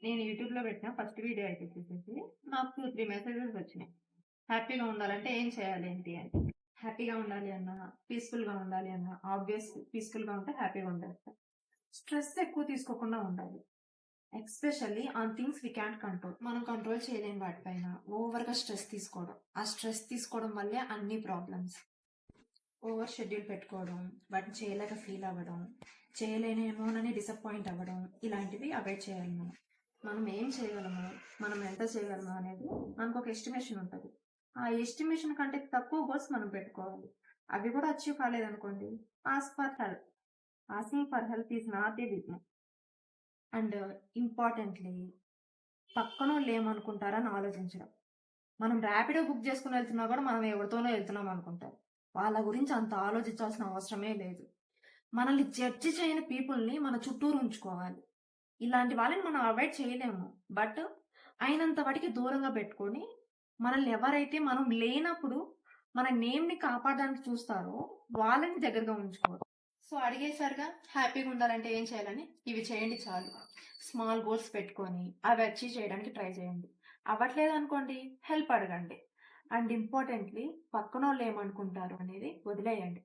నేను యూట్యూబ్‌లో పెట్టిన ఫస్ట్ వీడియో అయితే వచ్చేసేసి నాకు 2, 3 మెసేజెస్ వచ్చినాయి. హ్యాపీగా ఉండాలంటే ఏం చేయాలి ఏంటి అని. హ్యాపీగా ఉండాలి అన్నా, పీస్‌ఫుల్‌గా ఉండాలి అన్నా, ఆబ్వియస్ పీస్‌ఫుల్‌గా ఉంటే హ్యాపీగా ఉండొచ్చు. స్ట్రెస్ ఎక్కువ తీసుకోకుండా ఉండాలి. Especially on things we can't control. మనం కంట్రోల్ చేయలేని వాటిపైన ఓవర్‌గా స్ట్రెస్ తీసుకోవడం. ఆ స్ట్రెస్ తీసుకోవడం వల్లే అన్ని ప్రాబ్లమ్స్. ఓవర్ షెడ్యూల్ పెట్టుకోవడం, వాటిని చేయలేక ఫీల్ అవ్వడం, చేయలేనేమోనని డిసప్పాయింట్ అవ్వడం, ఇలాంటివి అవాయిడ్ చేయాలి మనం. మనం ఏం చేయగలము, మనం ఎంత చేయగలము అనేది మనకు ఒక ఎస్టిమేషన్ ఉంటుంది. ఆ ఎస్టిమేషన్ కంటే తక్కువ గోల్స్ మనం పెట్టుకోవాలి. అవి కూడా అచీవ్ కాలేదనుకోండి, ask for help. Asking for help is not a weakness. And importantly పక్కనోళ్ళు ఏమనుకుంటారని ఆలోచించడం. మనం ర్యాపిడో బుక్ చేసుకొని వెళ్తున్నా కూడా మనం ఎవరితోనో వెళ్తున్నాం అనుకుంటారు. వాళ్ళ గురించి అంత ఆలోచించాల్సిన అవసరమే లేదు. మనల్ని జడ్జి చేయని పీపుల్‌ని మన చుట్టూరు ఉంచుకోవాలి. ఇలాంటి వాళ్ళని మనం అవాయిడ్ చేయలేము. బట్ అయినంత వాటికి దూరంగా పెట్టుకొని, మనల్ని ఎవరైతే మనం లేనప్పుడు మన నేమ్‌ని కాపాడడానికి చూస్తారో వాళ్ళని దగ్గరగా ఉంచుకోవాలి. సో, అడిగేసారుగా హ్యాపీగా ఉండాలంటే ఏం చేయాలని? ఇవి చేయండి చాలు. స్మాల్ గోల్స్ పెట్టుకొని అవి అచీవ్ చేయడానికి ట్రై చేయండి. అవ్వట్లేదనుకోండి హెల్ప్ అడగండి. అండ్ ఇంపార్టెంట్‌లీ పక్కనోళ్ళు ఏమనుకుంటారు అనేది వదిలేయండి.